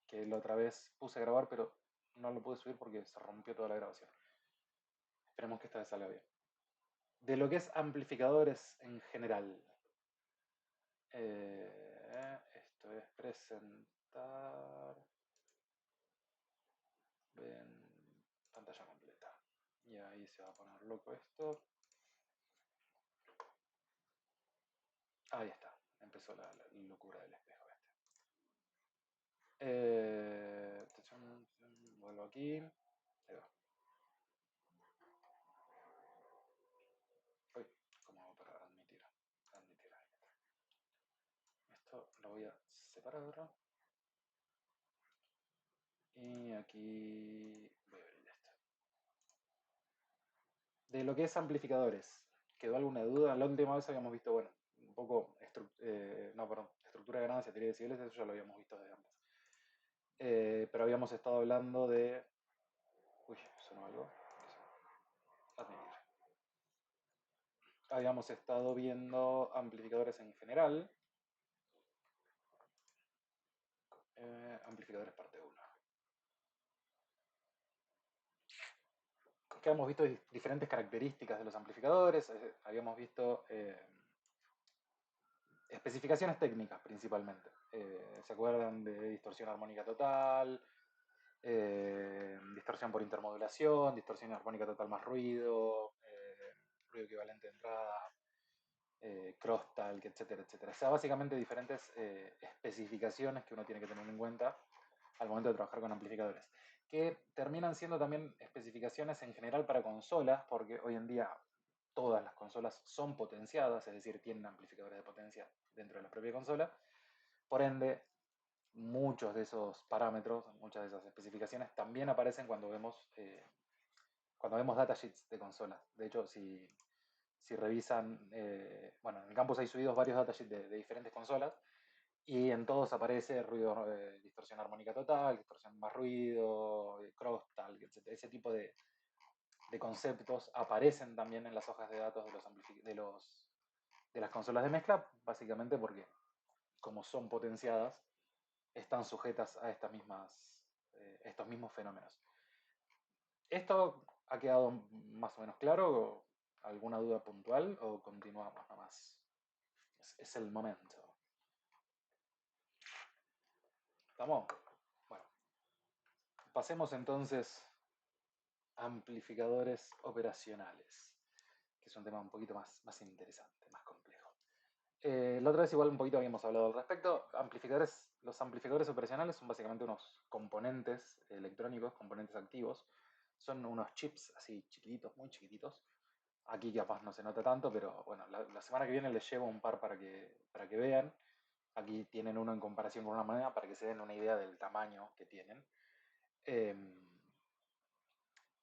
que la otra vez puse a grabar, pero no lo pude subir porque se rompió toda la grabación. Esperemos que esta vez salga bien. De lo que es amplificadores en general. Esto es presentar. Ven, pantalla completa. Y ahí se va a poner loco esto. Ahí está. Empezó la locura del espejo este. Vuelvo aquí. Ahí va. Uy, ¿cómo hago para admitir? Admitir, ahí está. Esto lo voy a separar. Y aquí voy a abrir esto. De lo que es amplificadores, ¿quedó alguna duda? La última vez habíamos visto, bueno, un poco, estructura de ganancia, teoría de decibeles, eso ya lo habíamos visto desde antes. Pero habíamos estado hablando de... Uy, sonó algo. Admitir. Habíamos estado viendo amplificadores en general. Amplificadores parte 1. Que hemos visto diferentes características de los amplificadores. Habíamos visto especificaciones técnicas principalmente. ¿Se acuerdan de distorsión armónica total? Distorsión por intermodulación, distorsión armónica total más ruido, ruido equivalente de entrada, crosstalk, etcétera, etcétera. O sea, básicamente diferentes especificaciones que uno tiene que tener en cuenta al momento de trabajar con amplificadores, que terminan siendo también especificaciones en general para consolas, porque hoy en día todas las consolas son potenciadas, es decir, tienen amplificadores de potencia dentro de la propia consola. Por ende, muchos de esos parámetros, muchas de esas especificaciones también aparecen cuando vemos datasheets de consolas. De hecho, si revisan, bueno, en el campus hay subidos varios datasheets de diferentes consolas y en todos aparece ruido, distorsión armónica total, distorsión más ruido, crosstalk, etc. Ese tipo de conceptos aparecen también en las hojas de datos de las consolas de mezcla, básicamente porque como son potenciadas, están sujetas a estos mismos fenómenos. ¿Esto ha quedado más o menos claro? ¿Alguna duda puntual o continuamos nomás? Es el momento. ¿Estamos? Bueno, pasemos entonces a amplificadores operacionales, que es un tema un poquito más interesante, más complejo. La otra vez igual un poquito habíamos hablado al respecto. Los amplificadores operacionales son básicamente unos componentes electrónicos, componentes activos. Son unos chips así chiquititos, muy chiquititos. Aquí capaz no se nota tanto, pero bueno, la semana que viene les llevo un par para que vean. Aquí tienen uno en comparación con una moneda para que se den una idea del tamaño que tienen.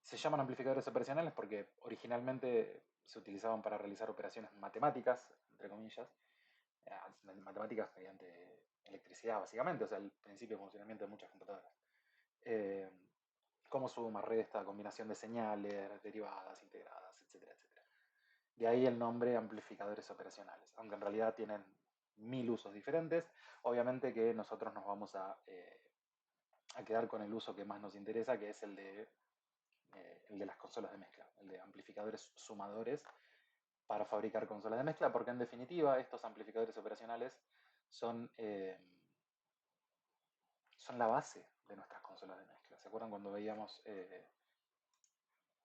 Se llaman amplificadores operacionales porque originalmente se utilizaban para realizar operaciones matemáticas, entre comillas, matemáticas mediante electricidad, básicamente, o sea, el principio de funcionamiento de muchas computadoras. Eh, como suma, resta, combinación de señales, derivadas, integradas, etcétera, etcétera. De ahí el nombre amplificadores operacionales, aunque en realidad tienen mil usos diferentes. Obviamente que nosotros nos vamos a quedar con el uso que más nos interesa, que es el de las consolas de mezcla, el de amplificadores sumadores para fabricar consolas de mezcla, porque en definitiva estos amplificadores operacionales son, son la base de nuestras consolas de mezcla. ¿Se acuerdan cuando veíamos,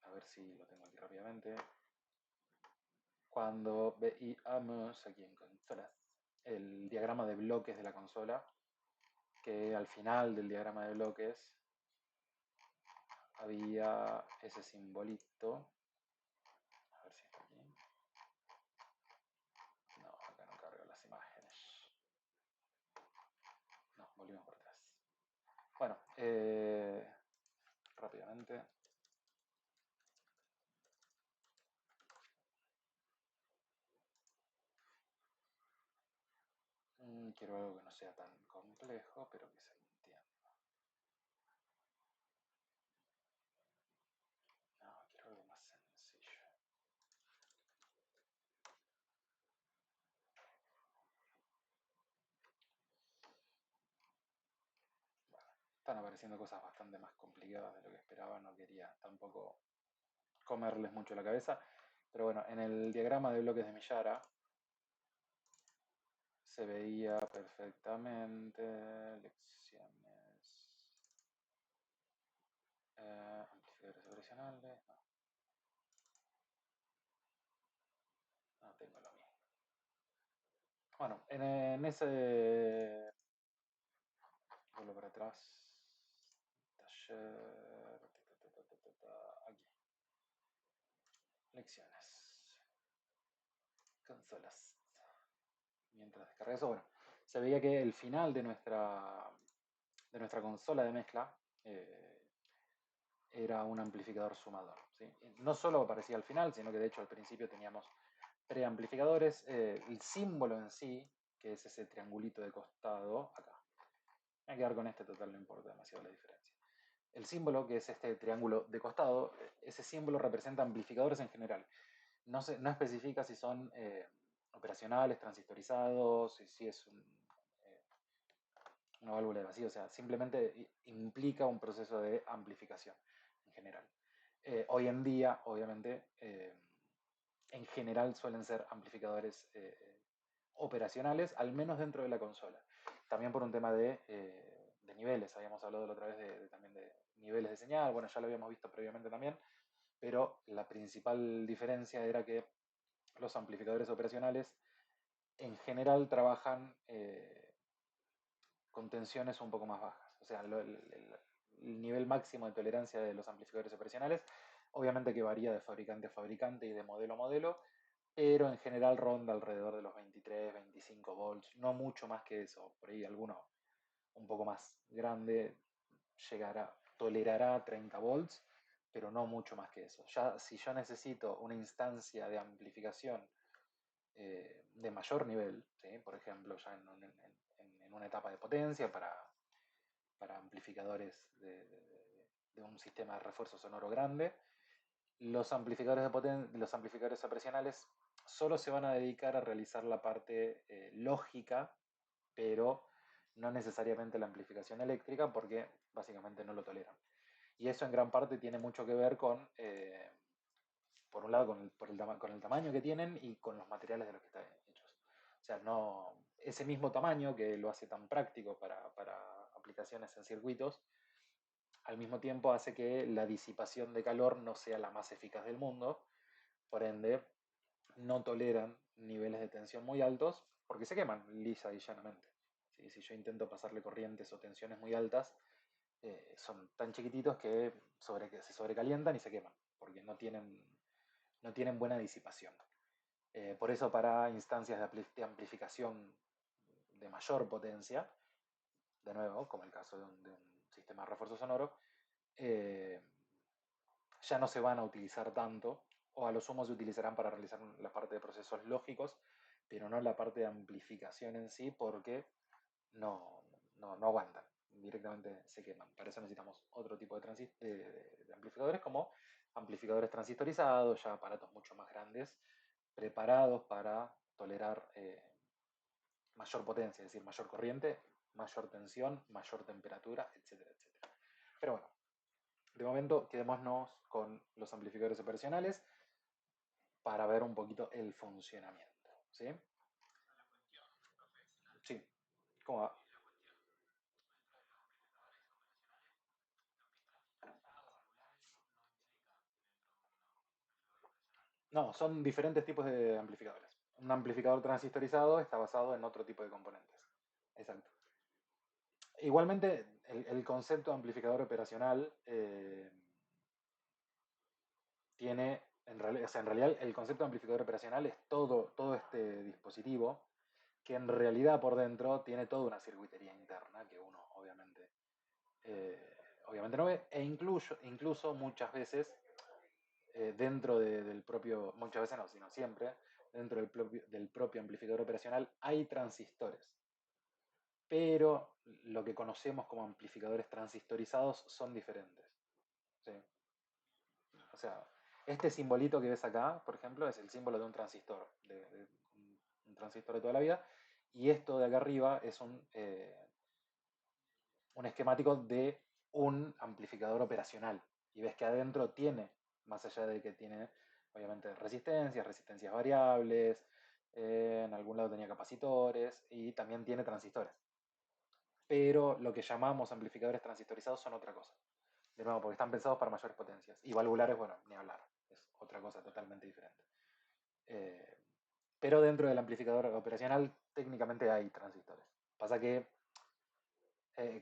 a ver si lo tengo aquí rápidamente, cuando veíamos aquí en consolas el diagrama de bloques de la consola, que al final del diagrama de bloques había ese simbolito, a ver si está aquí, no, acá no cargo las imágenes, no, volvimos por atrás. Bueno, rápidamente. Quiero algo que no sea tan complejo, pero que se entienda. No, quiero algo más sencillo. Bueno. están apareciendo cosas bastante más complicadas de lo que esperaba. No quería tampoco comerles mucho la cabeza. Pero bueno, en el diagrama de bloques de Millara se veía perfectamente lecciones, amplificadores operacionales. No, no tengo lo mismo. Bueno, en ese. Vuelvo para atrás. Taller. Aquí. Lecciones. Consolas. Mientras descarga eso, bueno, se veía que el final de nuestra consola de mezcla era un amplificador sumador. ¿Sí? No solo aparecía al final, sino que de hecho al principio teníamos preamplificadores. El símbolo en sí, que es ese triangulito de costado, acá. Me voy a quedar con este, total, no importa demasiado la diferencia. El símbolo, que es este triángulo de costado, ese símbolo representa amplificadores en general. No especifica si son operacionales, transistorizados, si es una válvula de vacío, o sea, simplemente implica un proceso de amplificación en general. Hoy en día, obviamente, en general suelen ser amplificadores operacionales, al menos dentro de la consola. También por un tema de niveles, habíamos hablado la otra vez también de niveles de señal, bueno, ya lo habíamos visto previamente también, pero la principal diferencia era que los amplificadores operacionales en general trabajan con tensiones un poco más bajas. O sea, el nivel máximo de tolerancia de los amplificadores operacionales, obviamente que varía de fabricante a fabricante y de modelo a modelo, pero en general ronda alrededor de los 23, 25 volts, no mucho más que eso. Por ahí alguno un poco más grande tolerará 30 volts, pero no mucho más que eso. Ya si yo necesito una instancia de amplificación de mayor nivel, ¿sí? Por ejemplo, ya en una etapa de potencia para amplificadores de un sistema de refuerzo sonoro grande, los amplificadores operacionales solo se van a dedicar a realizar la parte lógica, pero no necesariamente la amplificación eléctrica, porque básicamente no lo toleran. Y eso en gran parte tiene mucho que ver con, por un lado, con el tamaño que tienen y con los materiales de los que están hechos. O sea, no, ese mismo tamaño que lo hace tan práctico para aplicaciones en circuitos, al mismo tiempo hace que la disipación de calor no sea la más eficaz del mundo, por ende no toleran niveles de tensión muy altos porque se queman lisa y llanamente. ¿Sí? Si yo intento pasarle corrientes o tensiones muy altas, son tan chiquititos que se sobrecalientan y se queman, porque no tienen buena disipación. Por eso para instancias de amplificación de mayor potencia, de nuevo, como el caso de un sistema de refuerzo sonoro, eh, ya no se van a utilizar tanto, o a lo sumo se utilizarán para realizar la parte de procesos lógicos, pero no la parte de amplificación en sí, porque no aguantan, directamente se queman. Para eso necesitamos otro tipo de amplificadores, como amplificadores transistorizados, ya aparatos mucho más grandes, preparados para tolerar mayor potencia, es decir, mayor corriente, mayor tensión, mayor temperatura, etcétera, etcétera. Pero bueno, de momento quedémonos con los amplificadores operacionales para ver un poquito el funcionamiento. ¿Sí? Sí. ¿Cómo va? No, son diferentes tipos de amplificadores. Un amplificador transistorizado está basado en otro tipo de componentes. Exacto. Igualmente, el concepto de amplificador operacional tiene, en realidad el concepto de amplificador operacional es todo este dispositivo que en realidad por dentro tiene toda una circuitería interna que uno eh, obviamente no ve, e incluso muchas veces dentro del propio, muchas veces no, sino siempre, dentro del propio amplificador operacional hay transistores, pero lo que conocemos como amplificadores transistorizados son diferentes. ¿Sí? O sea, este simbolito que ves acá, por ejemplo, es el símbolo de un transistor, de un transistor de toda la vida, y esto de acá arriba es un esquemático de un amplificador operacional. Y ves que adentro tiene, más allá de que tiene, obviamente, resistencias variables, en algún lado tenía capacitores y también tiene transistores. Pero lo que llamamos amplificadores transistorizados son otra cosa. De nuevo, porque están pensados para mayores potencias. Y valvulares, bueno, ni hablar. Es otra cosa totalmente diferente. Eh, pero dentro del amplificador operacional técnicamente hay transistores. Pasa que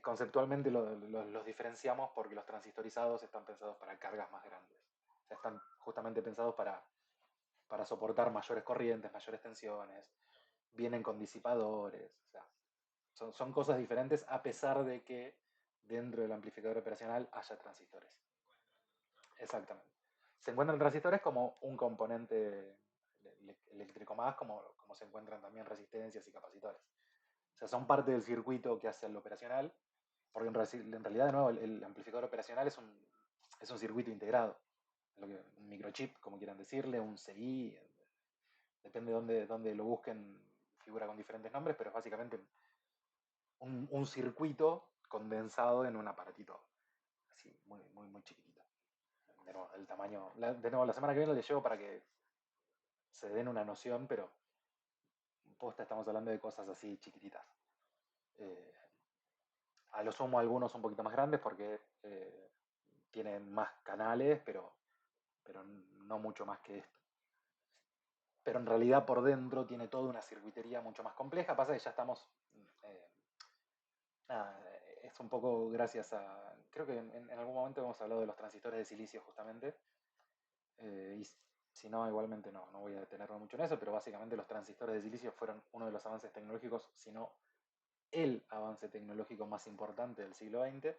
conceptualmente los diferenciamos porque los transistorizados están pensados para cargas más grandes. O sea, están justamente pensados para soportar mayores corrientes, mayores tensiones, vienen con disipadores, o sea, son cosas diferentes a pesar de que dentro del amplificador operacional haya transistores. Exactamente. Se encuentran transistores como un componente eléctrico más, como se encuentran también resistencias y capacitores. O sea, son parte del circuito que hace el operacional, porque en realidad, de nuevo, el amplificador operacional es un circuito integrado. Un microchip, como quieran decirle, un CI, depende de dónde lo busquen, figura con diferentes nombres, pero es básicamente un circuito condensado en un aparatito así, muy, muy, muy chiquitito. De nuevo, el tamaño. De nuevo, la semana que viene les llevo para que se den una noción, pero posta estamos hablando de cosas así chiquititas. Eh, a lo sumo algunos un poquito más grandes porque tienen más canales, pero no mucho más que esto. Pero en realidad por dentro tiene toda una circuitería mucho más compleja. Pasa que ya estamos eh, nada, es un poco gracias a, creo que en algún momento hemos hablado de los transistores de silicio justamente, y si no, igualmente no voy a detenerme mucho en eso, pero básicamente los transistores de silicio fueron uno de los avances tecnológicos, si no el avance tecnológico más importante del siglo XX,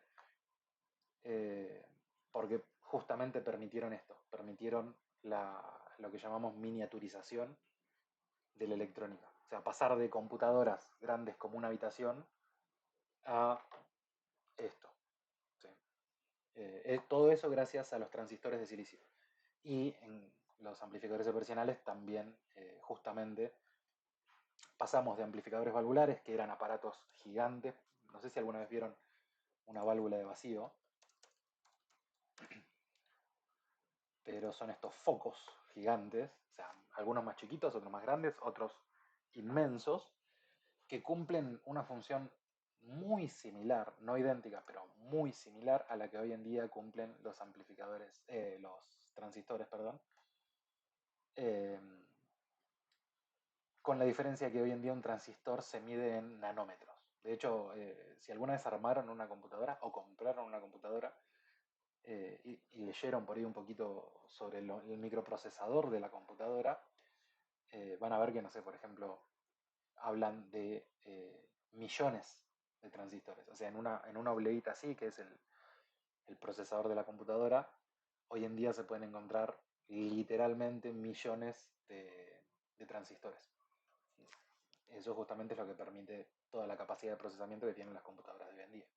eh, porque justamente permitieron esto, permitieron lo que llamamos miniaturización de la electrónica. O sea, pasar de computadoras grandes como una habitación a esto. ¿Sí? Todo eso gracias a los transistores de silicio. Y en los amplificadores operacionales también, justamente, pasamos de amplificadores valvulares, que eran aparatos gigantes. No sé si alguna vez vieron una válvula de vacío, pero son estos focos gigantes, o sea, algunos más chiquitos, otros más grandes, otros inmensos, que cumplen una función muy similar, no idéntica, pero muy similar a la que hoy en día cumplen los amplificadores, los transistores, perdón, eh, con la diferencia que hoy en día un transistor se mide en nanómetros. De hecho, si alguna vez armaron una computadora o compraron una computadora y leyeron por ahí un poquito sobre el microprocesador de la computadora, van a ver que, no sé, por ejemplo, hablan de millones de transistores. O sea, en una obleita así, que es el procesador de la computadora, hoy en día se pueden encontrar literalmente millones de transistores. Eso justamente es lo que permite toda la capacidad de procesamiento que tienen las computadoras de hoy en día.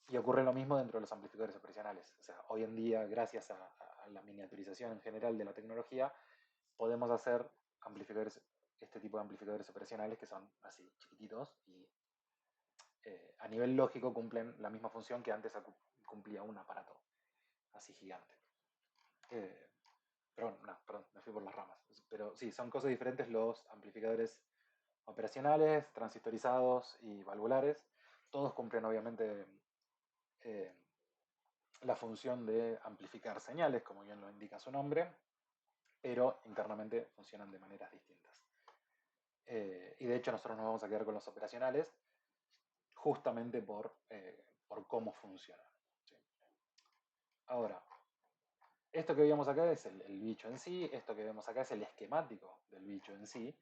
Y ocurre lo mismo dentro de los amplificadores operacionales. O sea, hoy en día, gracias a la miniaturización en general de la tecnología, podemos hacer amplificadores, este tipo de amplificadores operacionales que son así chiquititos y a nivel lógico cumplen la misma función que antes cumplía un aparato así gigante. Eh, pero bueno, no, perdón, me fui por las ramas. Pero sí, son cosas diferentes los amplificadores operacionales, transistorizados y valvulares. Todos cumplen obviamente eh, la función de amplificar señales, como bien lo indica su nombre, pero internamente funcionan de maneras distintas. Y de hecho nosotros nos vamos a quedar con los operacionales justamente por cómo funcionan. ¿Sí? Ahora, esto que vemos acá es el bicho en sí, esto que vemos acá es el esquemático del bicho en sí.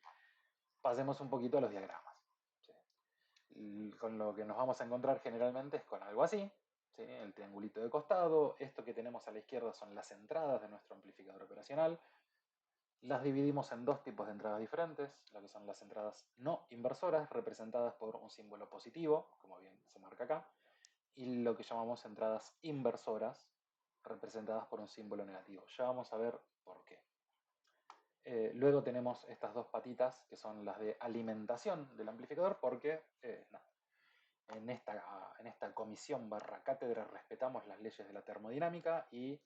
Pasemos un poquito a los diagramas. ¿Sí? Con lo que nos vamos a encontrar generalmente es con algo así, ¿sí? El triangulito de costado, esto que tenemos a la izquierda son las entradas de nuestro amplificador operacional. Las dividimos en dos tipos de entradas diferentes, lo que son las entradas no inversoras, representadas por un símbolo positivo, como bien se marca acá, y lo que llamamos entradas inversoras, representadas por un símbolo negativo. Ya vamos a ver por qué. Luego tenemos estas dos patitas que son las de alimentación del amplificador porque en esta comisión barra cátedra respetamos las leyes de la termodinámica y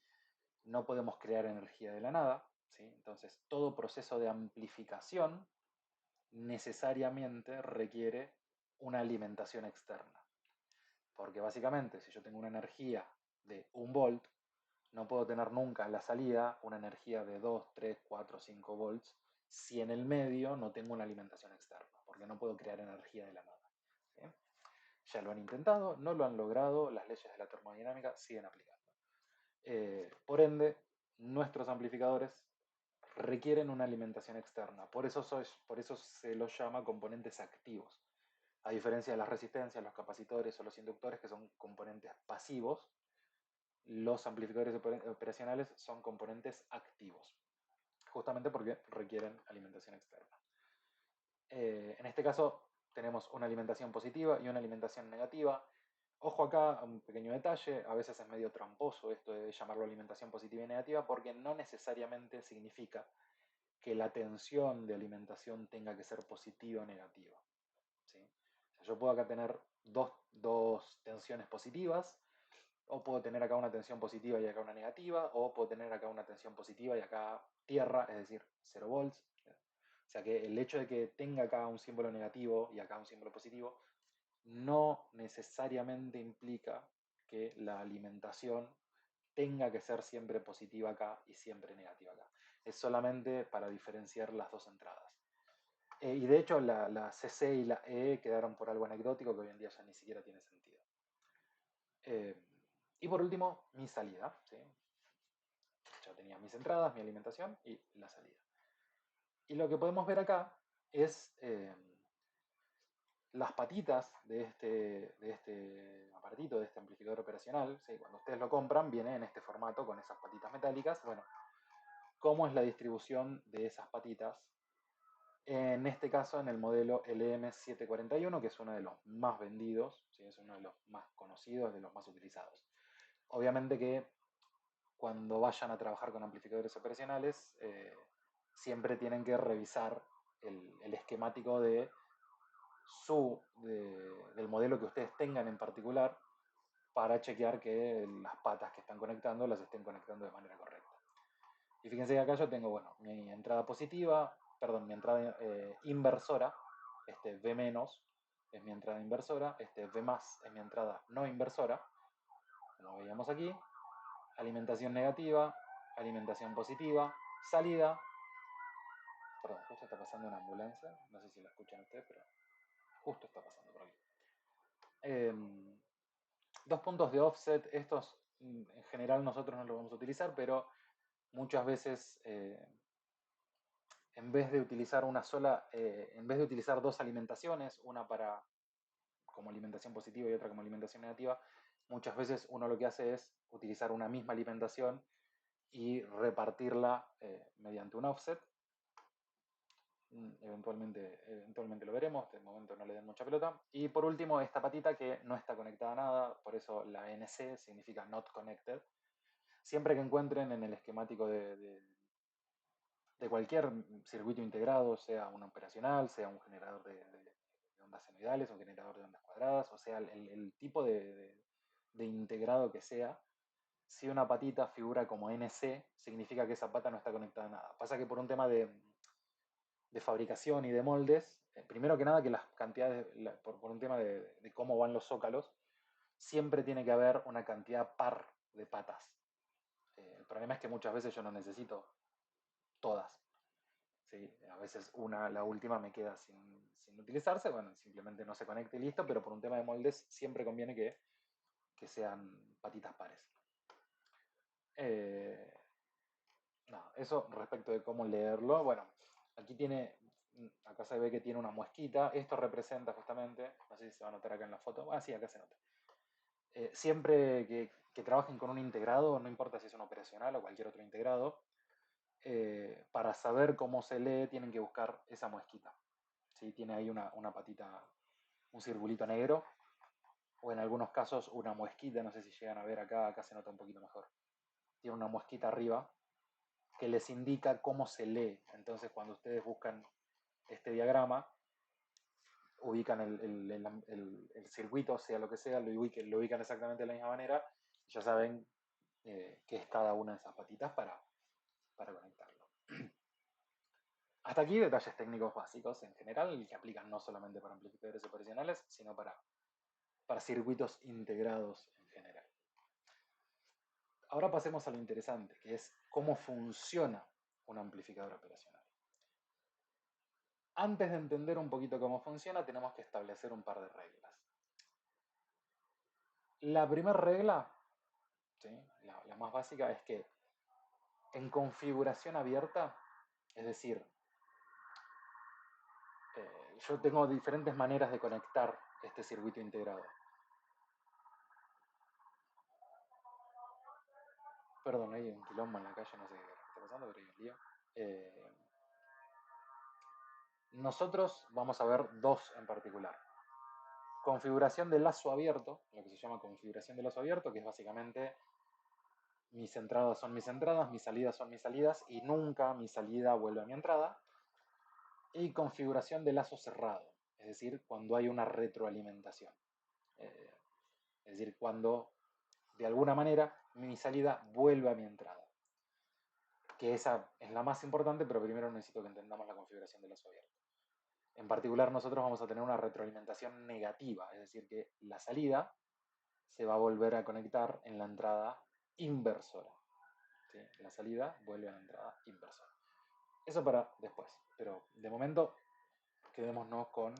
no podemos crear energía de la nada, ¿sí? Entonces, todo proceso de amplificación necesariamente requiere una alimentación externa. Porque básicamente, si yo tengo una energía de 1 volt, no puedo tener nunca en la salida una energía de 2, 3, 4, 5 volts si en el medio no tengo una alimentación externa, porque no puedo crear energía de la nada. ¿Sí? Ya lo han intentado, no lo han logrado, las leyes de la termodinámica siguen aplicando. Por ende, nuestros amplificadores requieren una alimentación externa, por eso se los llama componentes activos, a diferencia de las resistencias, los capacitores o los inductores, que son componentes pasivos. Los amplificadores operacionales son componentes activos, justamente porque requieren alimentación externa. En este caso tenemos una alimentación positiva y una alimentación negativa. Ojo acá, un pequeño detalle, a veces es medio tramposo esto de llamarlo alimentación positiva y negativa, porque no necesariamente significa que la tensión de alimentación tenga que ser positiva o negativa. ¿Sí? O sea, yo puedo acá tener dos tensiones positivas, o puedo tener acá una tensión positiva y acá una negativa, o puedo tener acá una tensión positiva y acá tierra, es decir, 0 volts. O sea que el hecho de que tenga acá un símbolo negativo y acá un símbolo positivo no necesariamente implica que la alimentación tenga que ser siempre positiva acá y siempre negativa acá. Es solamente para diferenciar las dos entradas. Y de hecho la CC y la E quedaron por algo anecdótico que hoy en día ya ni siquiera tiene sentido. Y por último, mi salida. ¿Sí? Ya tenía mis entradas, mi alimentación y la salida. Y lo que podemos ver acá es las patitas de este aparatito, de este amplificador operacional. ¿Sí? Cuando ustedes lo compran, viene en este formato con esas patitas metálicas. Bueno, ¿cómo es la distribución de esas patitas? En este caso, en el modelo LM741, que es uno de los más vendidos, ¿sí? Es uno de los más conocidos, de los más utilizados. Obviamente que cuando vayan a trabajar con amplificadores operacionales, siempre tienen que revisar el esquemático del modelo que ustedes tengan en particular para chequear que las patas que están conectando las estén conectando de manera correcta. Y fíjense que acá yo tengo, bueno, mi entrada positiva, perdón, mi entrada inversora, este V- es mi entrada inversora, este V+ es mi entrada no inversora, como veíamos aquí, alimentación negativa, alimentación positiva, salida, perdón, justo está pasando una ambulancia, no sé si la escuchan ustedes, pero justo está pasando por aquí. 2 puntos de offset, estos en general nosotros no los vamos a utilizar, pero muchas veces en vez de utilizar una sola, en vez de utilizar dos alimentaciones, una para como alimentación positiva y otra como alimentación negativa, muchas veces uno lo que hace es utilizar una misma alimentación y repartirla mediante un offset. Eventualmente lo veremos, de momento no le den mucha pelota. Y por último, esta patita que no está conectada a nada, por eso la NC significa not connected. Siempre que encuentren en el esquemático de cualquier circuito integrado, sea un operacional, sea un generador de ondas senoidales, un generador de ondas cuadradas, o sea, el tipo de integrado que sea, si una patita figura como NC, significa que esa pata no está conectada a nada. Pasa que por un tema de fabricación y de moldes, primero que nada que las cantidades, por un tema de cómo van los zócalos, siempre tiene que haber una cantidad par de patas. El problema es que muchas veces yo no necesito todas. ¿Sí? A veces la última me queda sin utilizarse, bueno, simplemente no se conecta y listo, pero por un tema de moldes siempre conviene que sean patitas pares. No, eso respecto de cómo leerlo. Bueno, aquí acá se ve que tiene una muesquita. Esto representa justamente, no sé si se va a notar acá en la foto. Ah, sí, acá se nota. Siempre que trabajen con un integrado, no importa si es un operacional o cualquier otro integrado, para saber cómo se lee tienen que buscar esa muesquita. ¿Sí? Tiene ahí una patita, un circulito negro, o en algunos casos una muesquita, no sé si llegan a ver acá se nota un poquito mejor. Tiene una muesquita arriba que les indica cómo se lee. Entonces cuando ustedes buscan este diagrama, ubican el circuito, sea lo que sea, lo ubican exactamente de la misma manera, y ya saben qué es cada una de esas patitas para conectarlo. Hasta aquí detalles técnicos básicos en general, que aplican no solamente para amplificadores operacionales, sino para circuitos integrados en general. Ahora pasemos a lo interesante, que es cómo funciona un amplificador operacional. Antes de entender un poquito cómo funciona, tenemos que establecer un par de reglas. La primera regla, ¿sí? la más básica, es que en configuración abierta, es decir, yo tengo diferentes maneras de conectar este circuito integrado. Perdón, hay un quilombo en la calle, no sé qué está pasando, pero hay un lío. Eh, Nosotros vamos a ver dos en particular. Configuración de lazo abierto, lo que se llama configuración de lazo abierto, que es básicamente mis entradas son mis entradas, mis salidas son mis salidas y nunca mi salida vuelve a mi entrada. Y configuración de lazo cerrado, es decir, cuando hay una retroalimentación. Eh, es decir, cuando de alguna manera mi salida vuelve a mi entrada. Que esa es la más importante, pero primero necesito que entendamos la configuración de lazo abierto. En particular, nosotros vamos a tener una retroalimentación negativa, es decir, que la salida se va a volver a conectar en la entrada inversora. ¿Sí? La salida vuelve a la entrada inversora. Eso para después, pero de momento quedémonos con...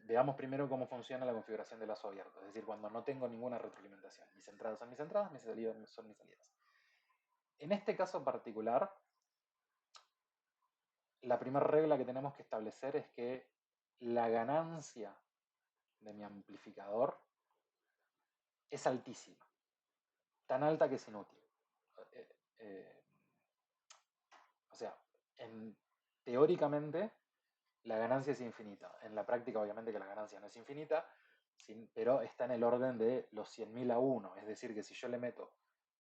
veamos primero cómo funciona la configuración de lazo abierto, es decir, cuando no tengo ninguna retroalimentación. Mis entradas son mis entradas, mis salidas son mis salidas. En este caso particular, la primera regla que tenemos que establecer es que la ganancia de mi amplificador es altísima, tan alta que es inútil. Eh, eh, o sea, teóricamente la ganancia es infinita. En la práctica obviamente que la ganancia no es infinita, pero está en el orden de los 100.000 a 1. Es decir, que si yo le meto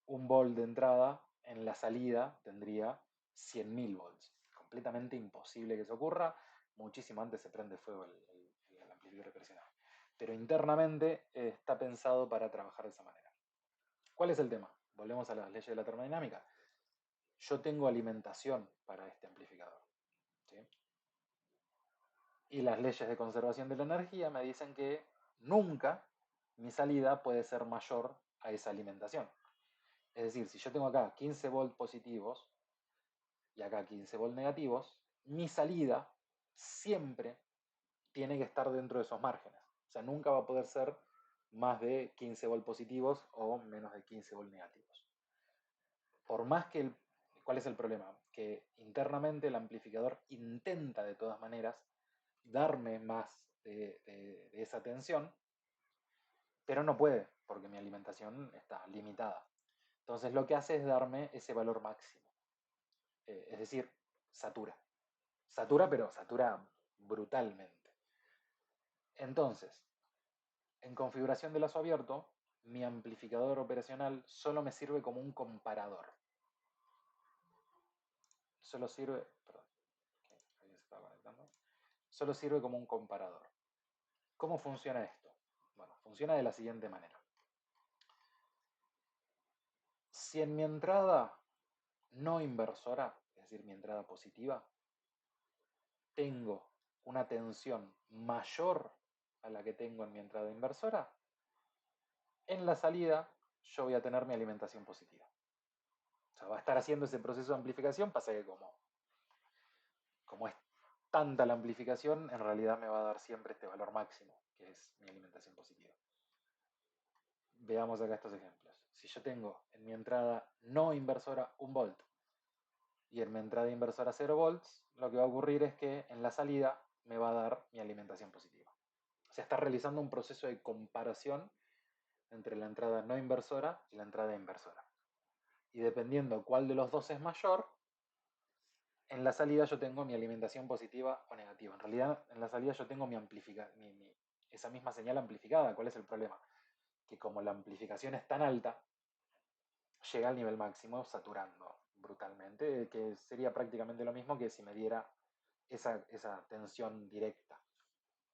un volt de entrada, en la salida tendría 100.000 volts. Completamente imposible que eso ocurra. Muchísimo antes se prende fuego el amplificador operacional. Pero internamente está pensado para trabajar de esa manera. ¿Cuál es el tema? Volvemos a las leyes de la termodinámica. Yo tengo alimentación para este amplificador. ¿Sí? Y las leyes de conservación de la energía me dicen que nunca mi salida puede ser mayor a esa alimentación. Es decir, si yo tengo acá 15 volts positivos y acá 15 volts negativos, mi salida siempre tiene que estar dentro de esos márgenes. O sea, nunca va a poder ser más de 15 volts positivos o menos de 15 volts negativos. Por más que ¿cuál es el problema? Que internamente el amplificador intenta de todas maneras darme más de esa tensión, pero no puede, porque mi alimentación está limitada. Entonces lo que hace es darme ese valor máximo. Es decir, satura. Satura, pero satura brutalmente. Entonces, en configuración de lazo abierto, mi amplificador operacional solo me sirve como un comparador. Solo sirve, perdón, alguien se estaba conectando. Solo sirve como un comparador. ¿Cómo funciona esto? Bueno, funciona de la siguiente manera. Si en mi entrada no inversora, es decir, mi entrada positiva, tengo una tensión mayor a la que tengo en mi entrada inversora, en la salida yo voy a tener mi alimentación positiva. O sea, va a estar haciendo ese proceso de amplificación, pasa que como es tanta la amplificación, en realidad me va a dar siempre este valor máximo, que es mi alimentación positiva. Veamos acá estos ejemplos. Si yo tengo en mi entrada no inversora 1 volt y en mi entrada inversora 0 volts, lo que va a ocurrir es que en la salida me va a dar mi alimentación positiva. O sea, está realizando un proceso de comparación entre la entrada no inversora y la entrada inversora. Y dependiendo cuál de los dos es mayor, en la salida yo tengo mi alimentación positiva o negativa. En realidad, en la salida yo tengo esa misma señal amplificada. ¿Cuál es el problema? Que como la amplificación es tan alta, llega al nivel máximo saturando brutalmente, que sería prácticamente lo mismo que si me diera esa tensión directa.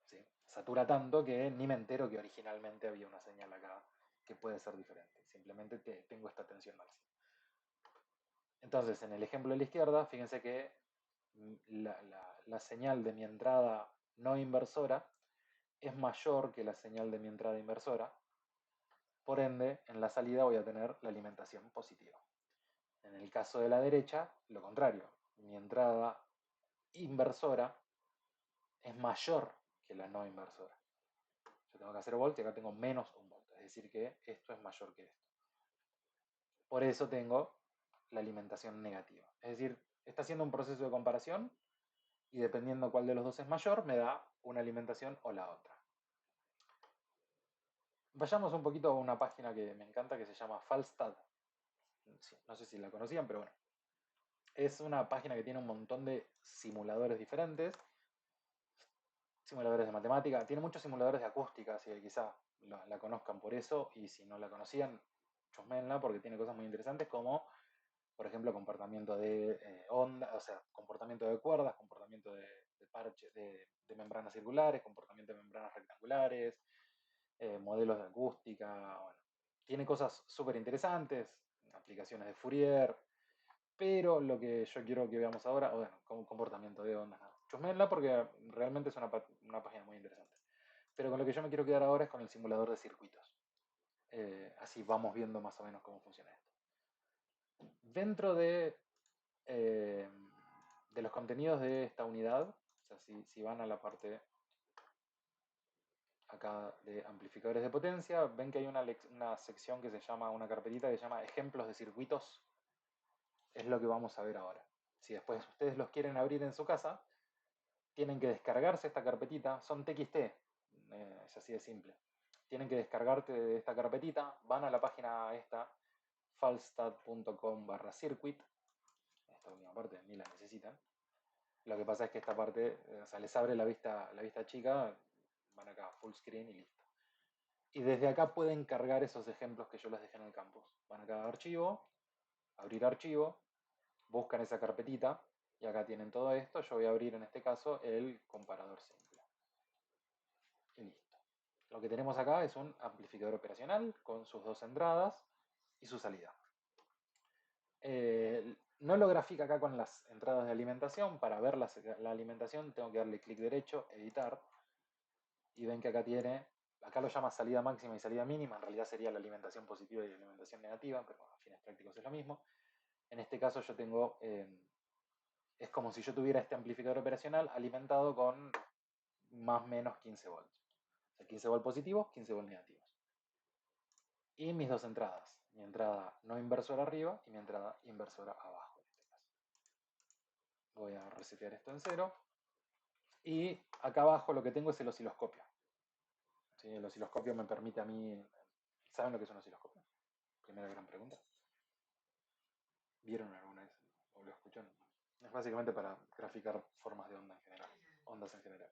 ¿Sí? Satura tanto que ni me entero que originalmente había una señal acá que puede ser diferente. Simplemente tengo esta tensión máxima. Entonces, en el ejemplo de la izquierda, fíjense que la señal de mi entrada no inversora es mayor que la señal de mi entrada inversora. Por ende, en la salida voy a tener la alimentación positiva. En el caso de la derecha, lo contrario. Mi entrada inversora es mayor que la no inversora. Yo tengo que hacer volt y acá tengo menos un volt. Es decir, que esto es mayor que esto. Por eso tengo la alimentación negativa. Es decir, está haciendo un proceso de comparación y dependiendo cuál de los dos es mayor, me da una alimentación o la otra. Vayamos un poquito a una página que me encanta que se llama Falstad. No sé si la conocían, pero bueno. Es una página que tiene un montón de simuladores diferentes, simuladores de matemática, tiene muchos simuladores de acústica, así que quizá la conozcan por eso, y si no la conocían, chusmenla porque tiene cosas muy interesantes como, por ejemplo, comportamiento de onda, o sea, comportamiento de cuerdas, comportamiento de parches, de membranas circulares, comportamiento de membranas rectangulares, modelos de acústica, bueno, tiene cosas súper interesantes, aplicaciones de Fourier, pero lo que yo quiero que veamos ahora, bueno, como comportamiento de ondas, nada. Chusmenla porque realmente es una página muy interesante. Pero con lo que yo me quiero quedar ahora es con el simulador de circuitos. Así vamos viendo más o menos cómo funciona esto. Dentro de los contenidos de esta unidad, o sea, si van a la parte acá de amplificadores de potencia, ven que hay una sección que se llama, una carpetita que se llama ejemplos de circuitos. Es lo que vamos a ver ahora. Si después ustedes los quieren abrir en su casa, tienen que descargarse esta carpetita, son TXT, es así de simple. Tienen que descargarte de esta carpetita, van a la página esta, falstad.com/circuit, esta última parte ni la necesitan. Lo que pasa es que esta parte, o sea, les abre la vista chica, van acá full screen y listo. Y desde acá pueden cargar esos ejemplos que yo les dejé en el campus. Van acá a archivo, abrir archivo, buscan esa carpetita y acá tienen todo esto. Yo voy a abrir en este caso el comparador simple. Y listo. Lo que tenemos acá es un amplificador operacional con sus dos entradas y su salida. No lo grafica acá con las entradas de alimentación. Para ver la alimentación tengo que darle clic derecho, editar. Y ven que acá tiene, acá lo llama salida máxima y salida mínima. En realidad sería la alimentación positiva y la alimentación negativa, pero a fines prácticos es lo mismo. En este caso yo tengo, es como si yo tuviera este amplificador operacional alimentado con más o menos 15 volts. O sea, 15 volts positivos, 15 volts negativos. Y mis dos entradas. Mi entrada no inversora arriba y mi entrada inversora abajo. En este caso. Voy a resetear esto en cero. Y acá abajo lo que tengo es el osciloscopio. ¿Sí? El osciloscopio me permite a mí... ¿Saben lo que es un osciloscopio? Primera gran pregunta. ¿Vieron alguna vez? ¿O lo escuchan? Es básicamente para graficar formas de onda en general. Ondas en general.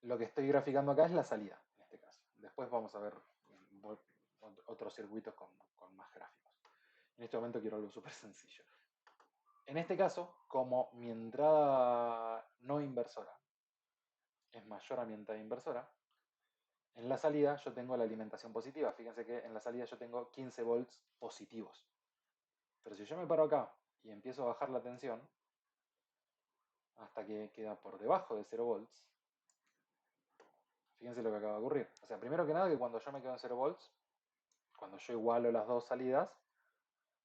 Lo que estoy graficando acá es la salida, en este caso. Después vamos a ver otros circuitos con más gráficos. En este momento quiero algo súper sencillo. En este caso, como mi entrada no inversora es mayor a mi entrada inversora, en la salida yo tengo la alimentación positiva. Fíjense que en la salida yo tengo 15 volts positivos. Pero si yo me paro acá y empiezo a bajar la tensión hasta que queda por debajo de 0 volts, fíjense lo que acaba de ocurrir. O sea, primero que nada que cuando yo me quedo en 0 volts, cuando yo igualo las dos salidas,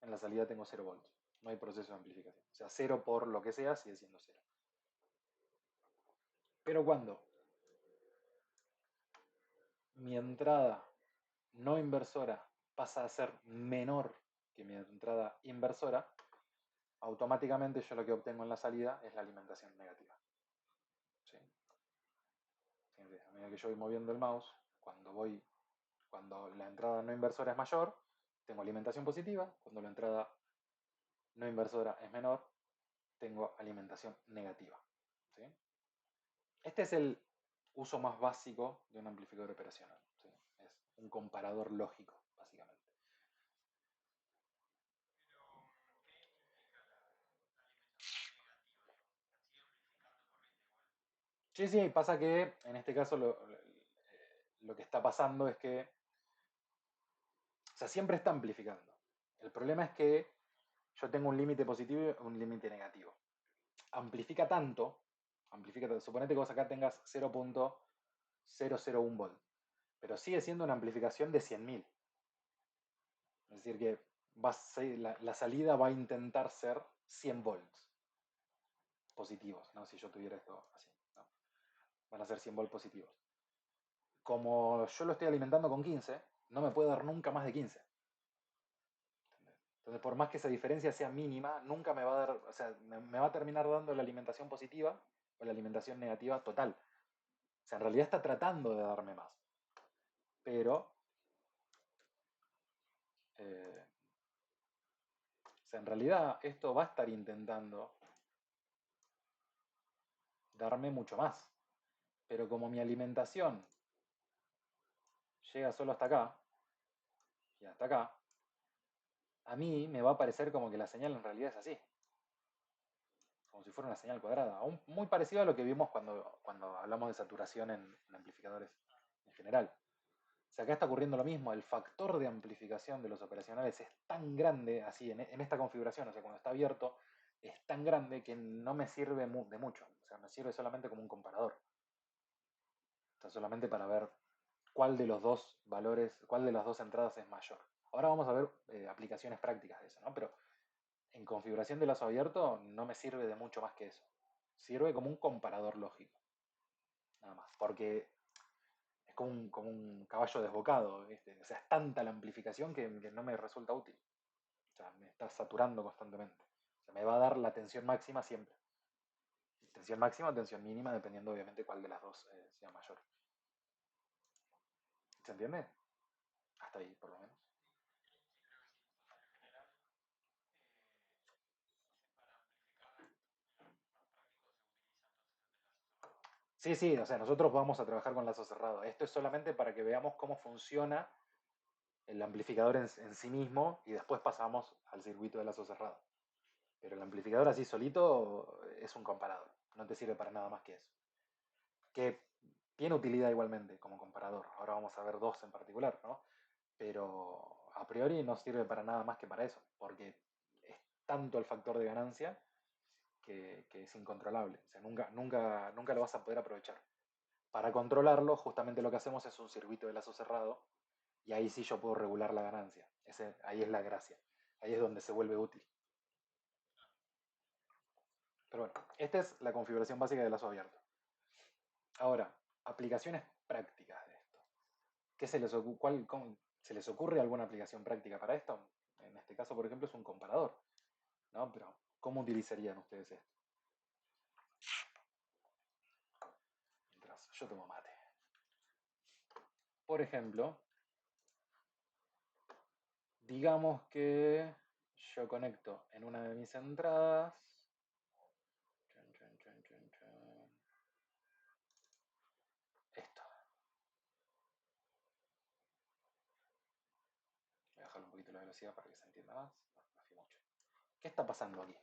en la salida tengo 0 volts. No hay proceso de amplificación. O sea, 0 por lo que sea sigue siendo 0. Pero cuando mi entrada no inversora pasa a ser menor que mi entrada inversora, automáticamente yo lo que obtengo en la salida es la alimentación negativa. ¿Sí? A medida que yo voy moviendo el mouse, cuando la entrada no inversora es mayor, tengo alimentación positiva. Cuando la entrada no inversora es menor, tengo alimentación negativa. ¿Sí? Este es el uso más básico de un amplificador operacional. ¿Sí? Es un comparador lógico, básicamente. Sí, sí, pasa que en este caso lo que está pasando es que, o sea, siempre está amplificando. El problema es que yo tengo un límite positivo y un límite negativo. Amplifica tanto, suponete que vos acá tengas 0,001 volt, pero sigue siendo una amplificación de 100.000. Es decir, que la salida va a intentar ser 100 volts positivos, ¿no? Si yo tuviera esto así, ¿no? Van a ser 100 volts positivos. Como yo lo estoy alimentando con 15, no me puede dar nunca más de 15. Entonces, por más que esa diferencia sea mínima, nunca me va a dar, o sea, me va a terminar dando la alimentación positiva o la alimentación negativa total. O sea, en realidad está tratando de darme más. Pero, eh, o sea, en realidad esto va a estar intentando darme mucho más. Pero como mi alimentación llega solo hasta acá y hasta acá, a mí me va a parecer como que la señal en realidad es así. Como si fuera una señal cuadrada. Muy parecido a lo que vimos cuando hablamos de saturación en amplificadores en general. O sea, acá está ocurriendo lo mismo, el factor de amplificación de los operacionales es tan grande, así en esta configuración, o sea, cuando está abierto, es tan grande que no me sirve de mucho, o sea, me sirve solamente como un comparador. O sea, solamente para ver cuál de los dos valores, cuál de las dos entradas es mayor. Ahora vamos a ver aplicaciones prácticas de eso, ¿no? Pero en configuración de lazo abierto no me sirve de mucho más que eso. Sirve como un comparador lógico, nada más, porque es como un caballo desbocado, ¿viste? O sea, es tanta la amplificación que no me resulta útil. O sea, me está saturando constantemente. O sea, me va a dar la tensión máxima siempre. Tensión máxima o tensión mínima, dependiendo obviamente cuál de las dos sea mayor. ¿Se entiende? Hasta ahí, por lo menos. Sí, sí, o sea, nosotros vamos a trabajar con lazo cerrado. Esto es solamente para que veamos cómo funciona el amplificador en sí mismo y después pasamos al circuito de lazo cerrado. Pero el amplificador así solito es un comparador. No te sirve para nada más que eso. Que tiene utilidad igualmente como comparador. Ahora vamos a ver dos en particular, ¿no? Pero a priori no sirve para nada más que para eso, porque es tanto el factor de ganancia que es incontrolable. O sea, nunca lo vas a poder aprovechar. Para controlarlo, justamente lo que hacemos es un circuito de lazo cerrado y ahí sí yo puedo regular la ganancia. Ahí es la gracia. Ahí es donde se vuelve útil. Pero bueno, esta es la configuración básica de lazo abierto. Ahora, aplicaciones prácticas de esto. ¿Qué se les, ¿Se les ocurre alguna aplicación práctica para esto? En este caso, por ejemplo, es un comparador, ¿no? Pero, ¿cómo utilizarían ustedes esto? Mientras yo tomo mate. Por ejemplo, digamos que yo conecto en una de mis entradas. Chun, chun, chun, chun, chun, esto. Voy a bajar un poquito la velocidad para que se entienda más. No fui mucho. ¿Qué está pasando aquí?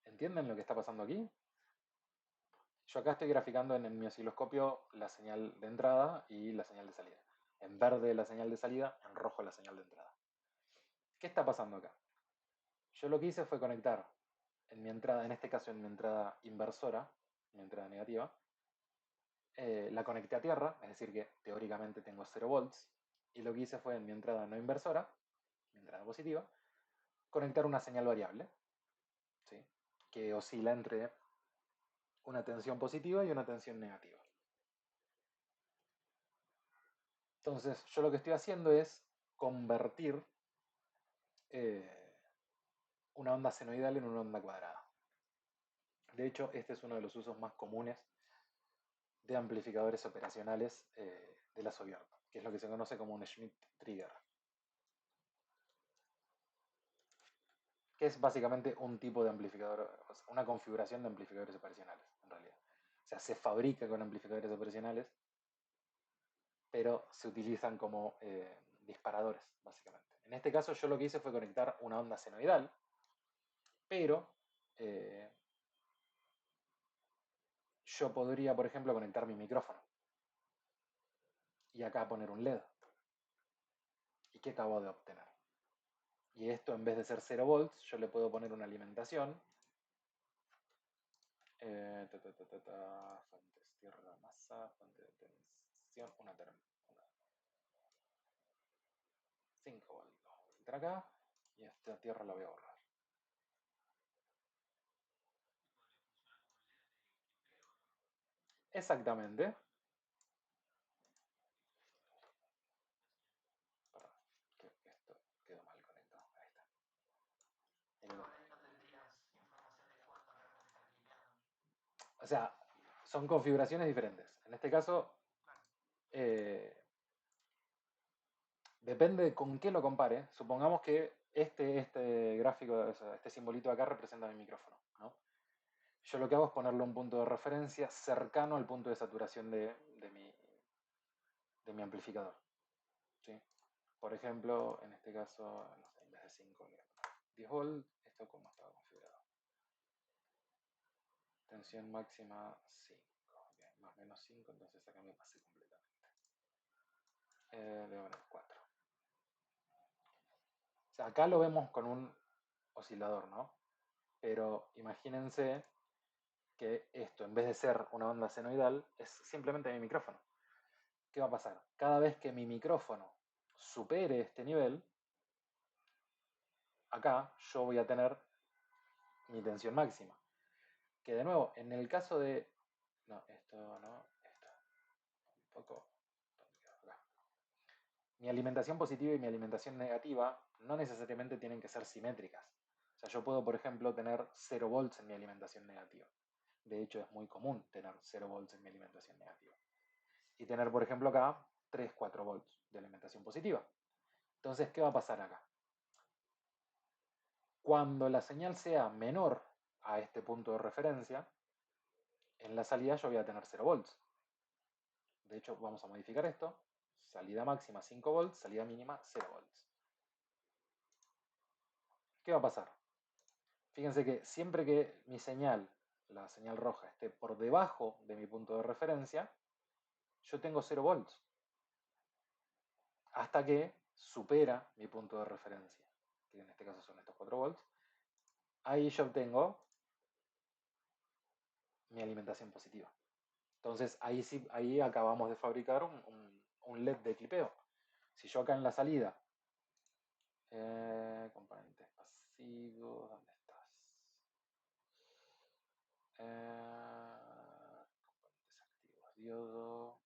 ¿Entienden lo que está pasando aquí? Yo acá estoy graficando en mi osciloscopio la señal de entrada y la señal de salida. En verde la señal de salida, en rojo la señal de entrada. ¿Qué está pasando acá? Yo lo que hice fue conectar en mi entrada, en este caso en mi entrada inversora, mi entrada negativa, la conecté a tierra, es decir que teóricamente tengo 0 volts, y lo que hice fue en mi entrada no inversora, mi entrada positiva, conectar una señal variable, ¿sí? Que oscila entre una tensión positiva y una tensión negativa. Entonces, yo lo que estoy haciendo es convertir eh, una onda senoidal en una onda cuadrada. De hecho, este es uno de los usos más comunes de amplificadores operacionales de lazo abierto, que es lo que se conoce como un Schmitt trigger, que es básicamente un tipo de amplificador, o sea, una configuración de amplificadores operacionales, en realidad. O sea, se fabrica con amplificadores operacionales, pero se utilizan como disparadores, básicamente. En este caso yo lo que hice fue conectar una onda senoidal, pero yo podría, por ejemplo, conectar mi micrófono y acá poner un LED. ¿Y qué acabo de obtener? Y esto, en vez de ser 0 volts, yo le puedo poner una alimentación. Fuentes, tierra, masa, fuente de tensión, una 5 volts. Vamos a entrar acá y esta tierra la voy a borrar. Exactamente. Perdón, que esto quedó mal conectado. Ahí está. O sea, son configuraciones diferentes. En este caso, eh, depende con qué lo compare. Supongamos que este gráfico, o sea, este simbolito de acá representa mi micrófono, ¿no? Yo lo que hago es ponerle un punto de referencia cercano al punto de saturación de mi amplificador, ¿sí? Por ejemplo, en este caso, no sé, en vez de 5, 10 volts, esto como estaba configurado. Tensión máxima 5, okay, más o menos 5, entonces acá me pasé completamente. Debo poner 4. O sea, acá lo vemos con un oscilador, ¿no? Pero imagínense que esto, en vez de ser una onda senoidal, es simplemente mi micrófono. ¿Qué va a pasar? Cada vez que mi micrófono supere este nivel, acá yo voy a tener mi tensión máxima. Que de nuevo, en el caso de... No, esto no, esto. Un poco... Acá. Mi alimentación positiva y mi alimentación negativa no necesariamente tienen que ser simétricas. O sea, yo puedo, por ejemplo, tener 0 volts en mi alimentación negativa. De hecho, es muy común tener 0 volts en mi alimentación negativa. Y tener, por ejemplo, acá 3, 4 volts de alimentación positiva. Entonces, ¿qué va a pasar acá? Cuando la señal sea menor a este punto de referencia, en la salida yo voy a tener 0 volts. De hecho, vamos a modificar esto. Salida máxima 5 volts, salida mínima 0 volts. ¿Qué va a pasar? Fíjense que siempre que mi señal, la señal roja, esté por debajo de mi punto de referencia, yo tengo 0 volts. Hasta que supera mi punto de referencia, que en este caso son estos 4 volts. Ahí yo obtengo mi alimentación positiva. Entonces ahí sí, ahí acabamos de fabricar un LED de clipeo. Si yo acá en la salida, componentes pasivos, ¿dónde estás? Componentes activos, diodo.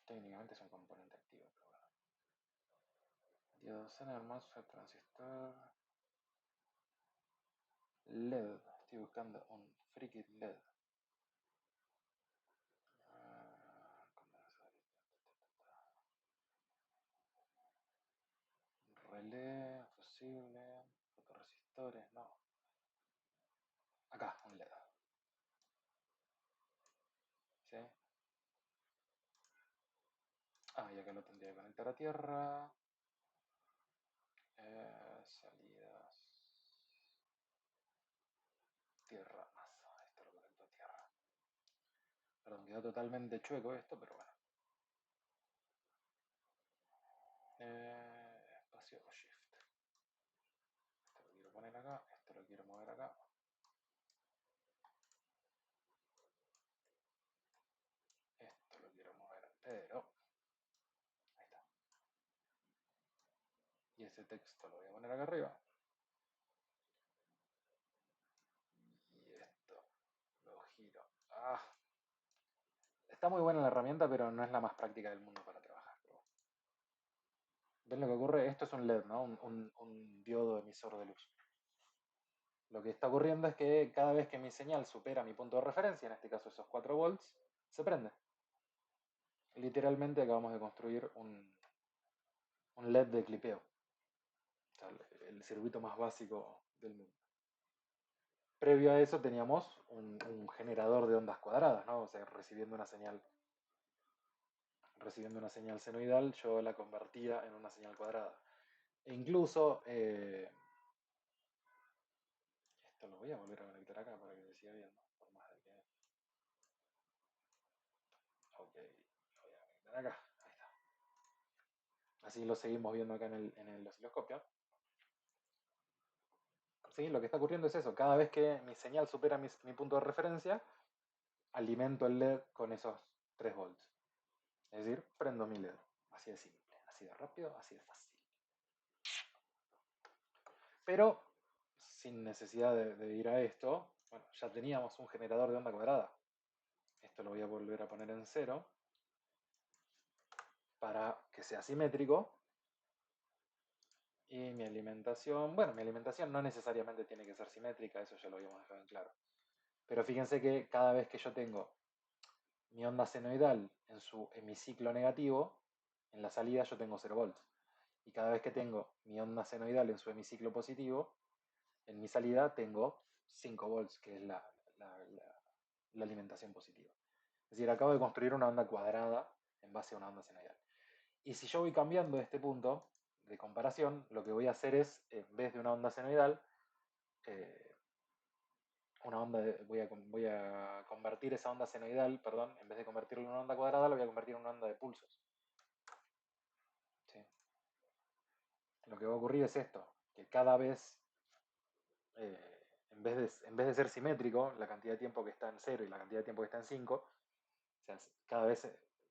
Técnicamente es un componente activo, pero bueno. Diodo Zener, MOSFET, transistor. LED. Estoy buscando un friki LED. Relé, fusible, fotorresistores, no. Acá, un LED. ¿Sí? Ah, y acá lo tendría que conectar a tierra. Salidas. Tierra, masa. Esto lo conecto a tierra. Perdón, quedó totalmente chueco esto, pero bueno. Espacio o shift. Esto lo quiero poner acá, esto lo quiero mover acá. Esto lo quiero mover, pero... Ahí está. Y ese texto lo voy a poner acá arriba. Y esto lo giro. Ah, está muy buena la herramienta, pero no es la más práctica del mundo para trabajar. ¿Ven lo que ocurre? Esto es un LED, ¿no? Un diodo emisor de luz. Lo que está ocurriendo es que cada vez que mi señal supera mi punto de referencia, en este caso esos 4 volts, se prende. Literalmente acabamos de construir un LED de clipeo. O sea, el circuito más básico del mundo. Previo a eso teníamos un generador de ondas cuadradas, ¿no? O sea, recibiendo una señal senoidal, yo la convertía en una señal cuadrada. E incluso Esto lo voy a volver a conectar acá para que se siga viendo. Por más de que... Ok, lo voy a conectar acá. Ahí está. Así lo seguimos viendo acá en el osciloscopio. ¿Sí? Lo que está ocurriendo es eso. Cada vez que mi señal supera mi punto de referencia, alimento el LED con esos 3 volts. Es decir, prendo mi LED. Así de simple, así de rápido, así de fácil. Pero sin necesidad de ir a esto, bueno, ya teníamos un generador de onda cuadrada. Esto lo voy a volver a poner en cero para que sea simétrico. Y mi alimentación, bueno, mi alimentación no necesariamente tiene que ser simétrica, eso ya lo habíamos dejado en claro. Pero fíjense que cada vez que yo tengo mi onda senoidal en su hemiciclo negativo, en la salida yo tengo 0 volts. Y cada vez que tengo mi onda senoidal en su hemiciclo positivo, en mi salida tengo 5 volts, que es la alimentación positiva. Es decir, acabo de construir una onda cuadrada en base a una onda senoidal. Y si yo voy cambiando este punto de comparación, lo que voy a hacer es, en vez de una onda senoidal, eh, voy a convertir esa onda senoidal, perdón, en vez de convertirlo en una onda cuadrada, lo voy a convertir en una onda de pulsos. ¿Sí? Lo que va a ocurrir es esto, que cada vez, en vez de ser simétrico, la cantidad de tiempo que está en 0 y la cantidad de tiempo que está en 5, o sea, cada vez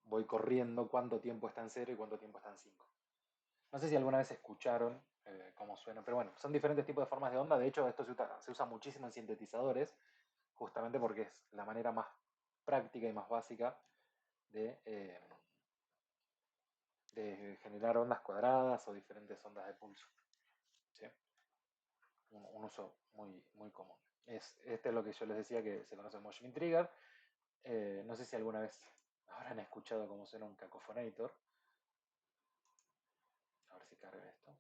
voy corriendo cuánto tiempo está en 0 y cuánto tiempo está en 5. No sé si alguna vez escucharon cómo suena, pero bueno, son diferentes tipos de formas de onda. De hecho, esto se usa muchísimo en sintetizadores, justamente porque es la manera más práctica y más básica de generar ondas cuadradas o diferentes ondas de pulso. ¿Sí? Un uso muy común. Este es lo que yo les decía que se conoce como Schmitt Trigger. No sé si alguna vez habrán escuchado cómo suena un cacofonator. A ver si carga esto.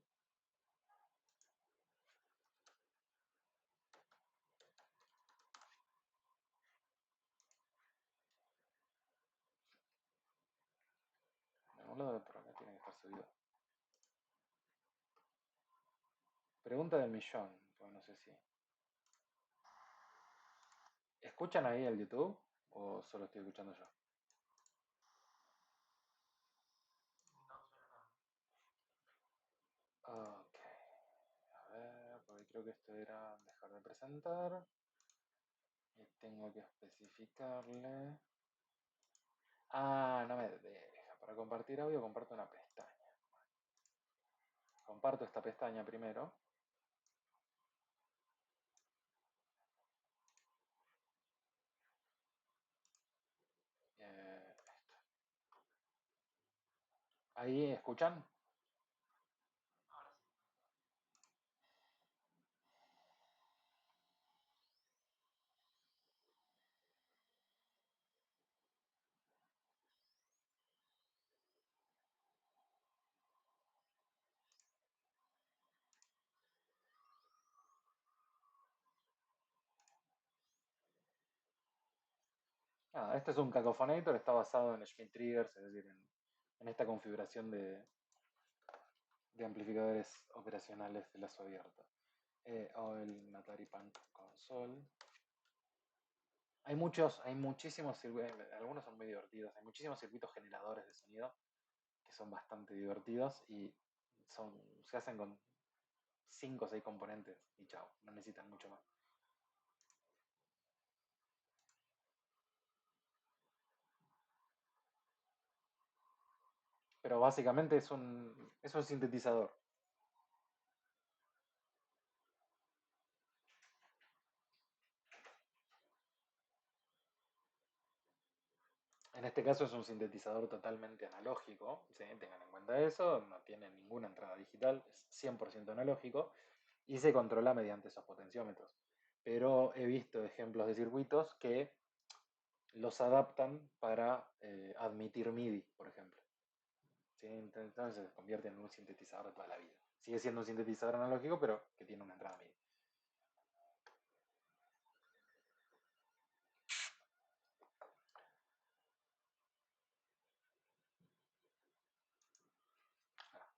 De algún lado por acá tiene que estar subido. Pregunta del millón, pues no sé si. ¿Escuchan ahí el YouTube o solo estoy escuchando yo? Ok. A ver, porque creo que esto era dejar de presentar. Y tengo que especificarle. Ah, no me deja. Para compartir audio comparto una pestaña. Comparto esta pestaña primero. Esto. ¿Ahí escuchan? Nada, este es un Cacophonitor, está basado en Schmitt Triggers, es decir, en esta configuración de amplificadores operacionales de lazo abierto. O el Atari Punk Console. Hay muchísimos circuitos, algunos son muy divertidos, hay muchísimos circuitos generadores de sonido que son bastante divertidos y se hacen con 5 o 6 componentes y chao, no necesitan mucho más. Pero básicamente es un sintetizador. En este caso es un sintetizador totalmente analógico, ¿sí? Tengan en cuenta eso, no tiene ninguna entrada digital, es 100% analógico y se controla mediante esos potenciómetros. Pero he visto ejemplos de circuitos que los adaptan para admitir MIDI, por ejemplo. ¿Sí? Entonces se convierte en un sintetizador de toda la vida. Sigue siendo un sintetizador analógico, pero que tiene una entrada MIDI.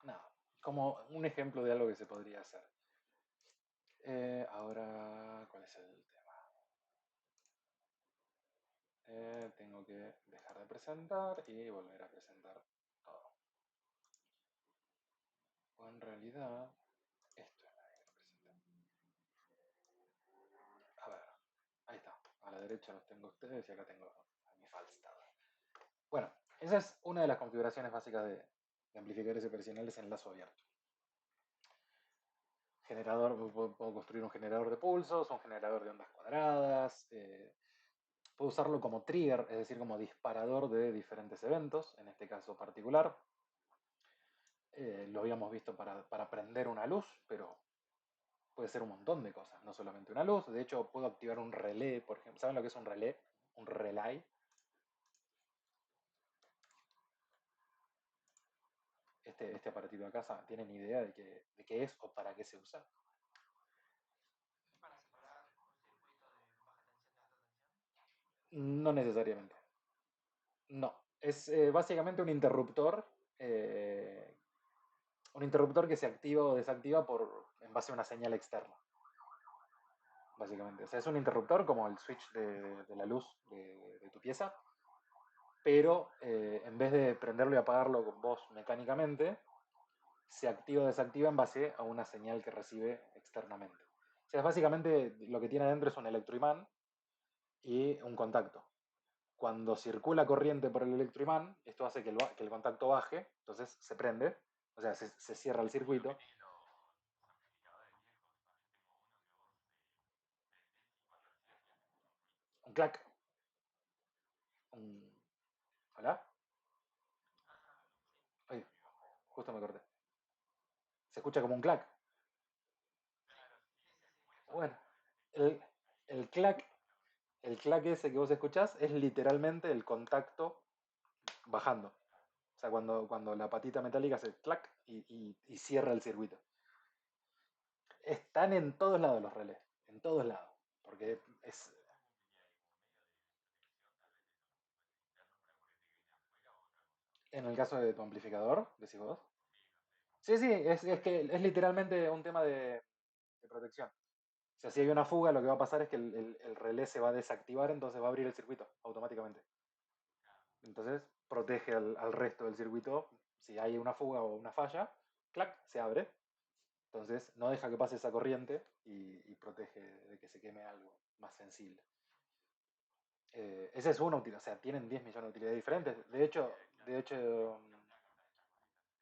Nada, como un ejemplo de algo que se podría hacer. Ahora, ¿cuál es el tema? Tengo que dejar de presentar y volver a presentar todo. O en realidad, esto es lo que quiero presentar. A ver, ahí está. A la derecha los tengo ustedes y acá tengo a mi Falstaff. Bueno, esa es una de las configuraciones básicas de amplificadores operacionales en lazo abierto. Generador, puedo construir un generador de pulsos, un generador de ondas cuadradas, puedo usarlo como trigger, es decir, como disparador de diferentes eventos, en este caso particular. Lo habíamos visto para prender una luz, pero puede ser un montón de cosas, no solamente una luz. De hecho, puedo activar un relé, por ejemplo. ¿Saben lo que es un relé? Un relay. Este aparatito de casa, ¿tienen idea de qué es o para qué se usa? No necesariamente. No. Es básicamente eh, un interruptor que se activa o desactiva en base a una señal externa, básicamente. O sea, es un interruptor como el switch de la luz de tu pieza, pero en vez de prenderlo y apagarlo con vos mecánicamente, se activa o desactiva en base a una señal que recibe externamente. O sea, básicamente lo que tiene adentro es un electroimán y un contacto. Cuando circula corriente por el electroimán, esto hace que el contacto baje, entonces se prende, o sea, se cierra el circuito. Un clac. Un... ¿Hola? Ay, justo me corté. Se escucha como un clac. Bueno, el, el clac, el clac ese que vos escuchás es literalmente el contacto bajando. O sea, cuando la patita metálica hace clac y cierra el circuito. Están en todos lados los relés, en todos lados. Porque es, en el caso de tu amplificador, decís vos. Sí, sí, es que es literalmente un tema de protección. O sea, si hay una fuga, lo que va a pasar es que el relé se va a desactivar, entonces va a abrir el circuito automáticamente. Entonces protege al resto del circuito. Si hay una fuga o una falla, clac, se abre. Entonces no deja que pase esa corriente y protege de que se queme algo más sensible. Esa es una utilidad, o sea, tienen 10 millones de utilidades diferentes. De hecho,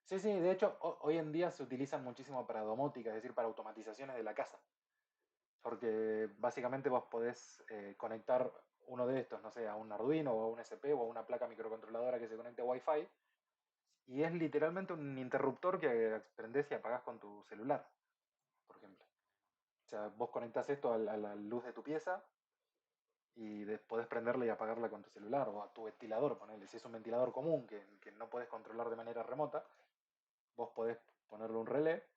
sí, sí, de hecho, hoy en día se utilizan muchísimo para domótica, es decir, para automatizaciones de la casa. Porque básicamente vos podés conectar uno de estos, no sé, a un Arduino o a un SP o a una placa microcontroladora que se conecte a Wi-Fi. Y es literalmente un interruptor que prendés y apagás con tu celular, por ejemplo. O sea, vos conectás esto a la luz de tu pieza y podés prenderla y apagarla con tu celular o a tu ventilador, ponele. Si es un ventilador común que no podés controlar de manera remota, vos podés ponerle un relé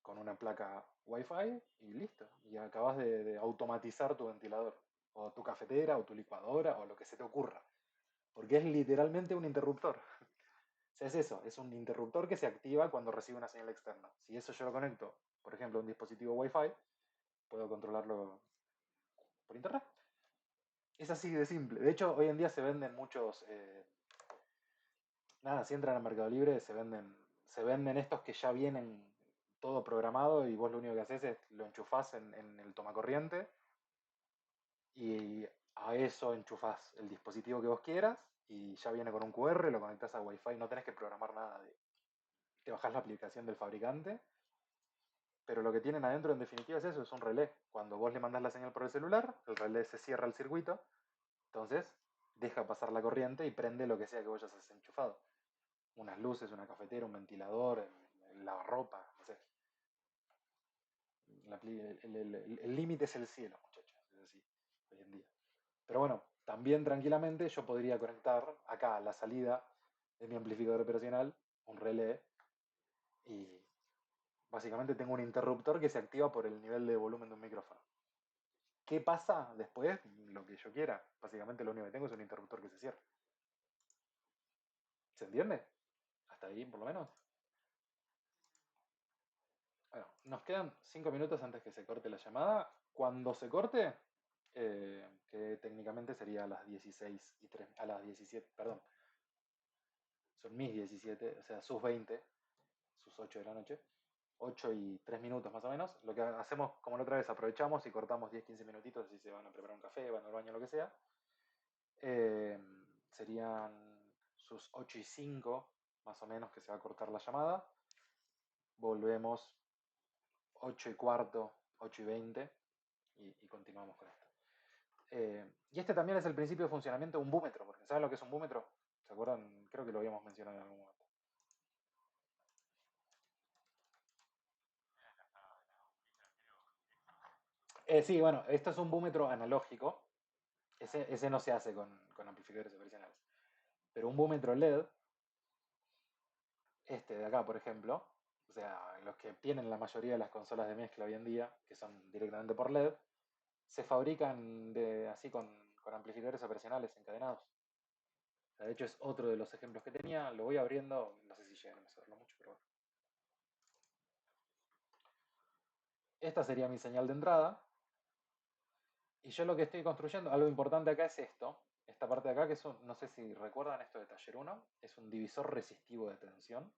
con una placa Wi-Fi y listo. Y acabas de automatizar tu ventilador, o tu cafetera, o tu licuadora, o lo que se te ocurra. Porque es literalmente un interruptor. O sea, es eso, es un interruptor que se activa cuando recibe una señal externa. Si eso yo lo conecto, por ejemplo, a un dispositivo Wi-Fi, puedo controlarlo por internet. Es así de simple. De hecho, hoy en día se venden muchos. Nada, si entran al Mercado Libre, se venden estos que ya vienen todo programado y vos lo único que haces es lo enchufás en el tomacorriente y a eso enchufás el dispositivo que vos quieras y ya viene con un QR, lo conectás a Wi-Fi, no tenés que programar nada. Te bajás la aplicación del fabricante, pero lo que tienen adentro en definitiva es eso, es un relé. Cuando vos le mandás la señal por el celular, el relé se cierra el circuito, entonces deja pasar la corriente y prende lo que sea que vos hayas enchufado. Unas luces, una cafetera, un ventilador, el lavarropa, no sé. El límite es el cielo, muchachos, es así, hoy en día. Pero bueno, también tranquilamente yo podría conectar acá a la salida de mi amplificador operacional un relé y básicamente tengo un interruptor que se activa por el nivel de volumen de un micrófono. ¿Qué pasa después? Lo que yo quiera. Básicamente lo único que tengo es un interruptor que se cierra. ¿Se entiende? Hasta ahí, por lo menos. Bueno, nos quedan 5 minutos antes que se corte la llamada. Cuando se corte, que técnicamente sería a las 16 y 3, a las 17, perdón, son mis 17, o sea, sus 20, sus 8 de la noche, 8 y 3 minutos más o menos. Lo que hacemos, como la otra vez, aprovechamos y cortamos 10-15 minutitos si se van a preparar un café, van al baño, lo que sea. Eh, Serían sus 8 y 5, más o menos, que se va a cortar la llamada. Volvemos 8 y cuarto, 8 y 20 y continuamos con esto. Y este también es el principio de funcionamiento de un búmetro, porque ¿saben lo que es un búmetro? ¿Se acuerdan? Creo que lo habíamos mencionado en algún momento. Sí, bueno, esto es un búmetro analógico. Ese no se hace con amplificadores operacionales. Pero un búmetro LED, este de acá, por ejemplo, o sea, los que tienen la mayoría de las consolas de mezcla hoy en día, que son directamente por LED, se fabrican así con amplificadores operacionales encadenados. O sea, de hecho, es otro de los ejemplos que tenía. Lo voy abriendo, no sé si llegan a hacerlo mucho, pero bueno. Esta sería mi señal de entrada. Y yo lo que estoy construyendo, algo importante acá es esto. Esta parte de acá, que es no sé si recuerdan esto de taller 1, es un divisor resistivo de tensión.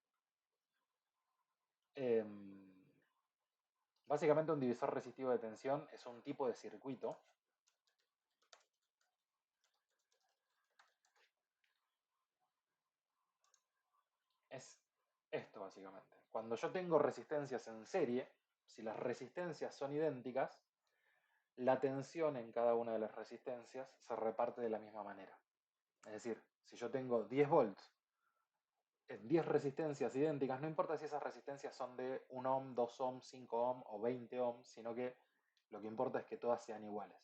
Em, Básicamente un divisor resistivo de tensión es un tipo de circuito. Es esto básicamente. Cuando yo tengo resistencias en serie, si las resistencias son idénticas, la tensión en cada una de las resistencias se reparte de la misma manera. Es decir, si yo tengo 10 volts en 10 resistencias idénticas, no importa si esas resistencias son de 1 ohm, 2 ohm, 5 ohm o 20 ohm, sino que lo que importa es que todas sean iguales.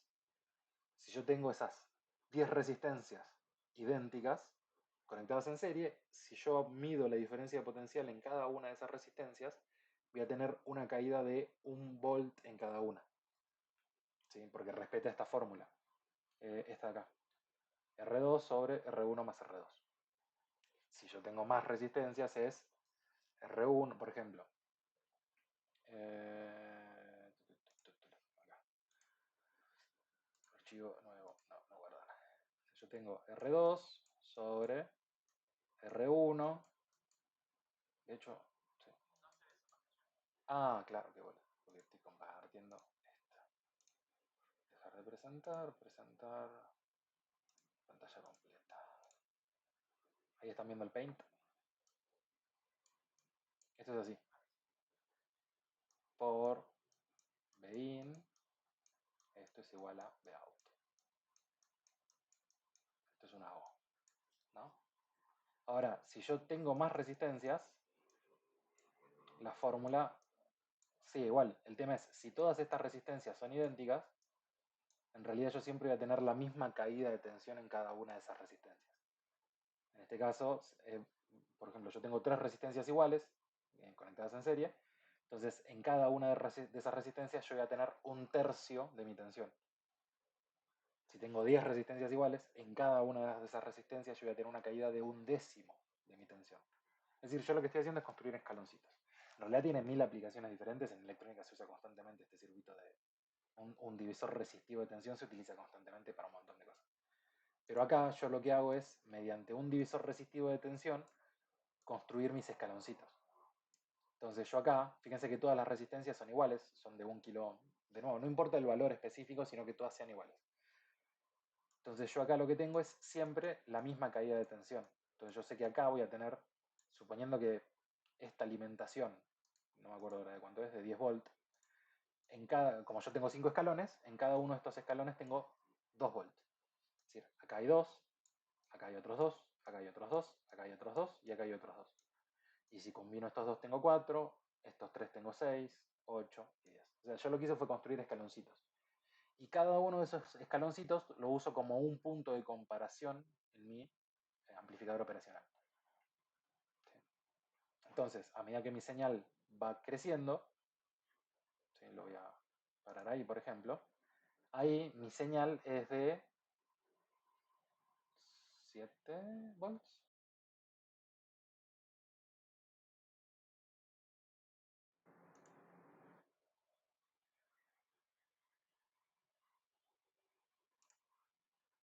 Si yo tengo esas 10 resistencias idénticas conectadas en serie, si yo mido la diferencia de potencial en cada una de esas resistencias, voy a tener una caída de 1 volt en cada una. ¿Sí? Porque respeta esta fórmula, esta de acá. R2 sobre R1 más R2. Si yo tengo más resistencias es R1, por ejemplo. Acá. Archivo nuevo. No, no guarda nada. Yo tengo R2 sobre R1. De hecho, sí. Ah, claro, qué bueno. Porque estoy compartiendo esta. Dejar de presentar, presentar. Pantalla completa. Ahí están viendo el paint. Esto es así. Por Bin. Esto es igual a Bout. Esto es una O. ¿No? Ahora, si yo tengo más resistencias, la fórmula, sí, igual. El tema es, si todas estas resistencias son idénticas, en realidad yo siempre voy a tener la misma caída de tensión en cada una de esas resistencias. En este caso, por ejemplo, yo tengo 3 resistencias iguales, conectadas en serie, entonces en cada una de esas resistencias yo voy a tener 1/3 de mi tensión. Si tengo 10 resistencias iguales, en cada una de esas resistencias yo voy a tener una caída de 1/10 de mi tensión. Es decir, yo lo que estoy haciendo es construir escaloncitos. En realidad tiene 1000 aplicaciones diferentes. En electrónica se usa constantemente este circuito de un divisor resistivo de tensión, se utiliza constantemente para un montón de cosas. Pero acá yo lo que hago es, mediante un divisor resistivo de tensión, construir mis escaloncitos. Entonces yo acá, fíjense que todas las resistencias son iguales, son de 1 kilo ohm. De nuevo, no importa el valor específico, sino que todas sean iguales. Entonces yo acá lo que tengo es siempre la misma caída de tensión. Entonces yo sé que acá voy a tener, suponiendo que esta alimentación, no me acuerdo ahora de cuánto es, de 10 volt, como yo tengo 5 escalones, en cada uno de estos escalones tengo 2 volts. Es decir, acá hay 2, acá hay otros 2, acá hay otros 2, acá hay otros 2 y acá hay otros 2. Y si combino estos 2 tengo 4, estos 3 tengo 6, 8 y 10. O sea, yo lo que hice fue construir escaloncitos. Y cada uno de esos escaloncitos lo uso como un punto de comparación en mi amplificador operacional. ¿Sí? Entonces, a medida que mi señal va creciendo, ¿sí? Lo voy a parar ahí, por ejemplo, ahí mi señal es de 7 volts,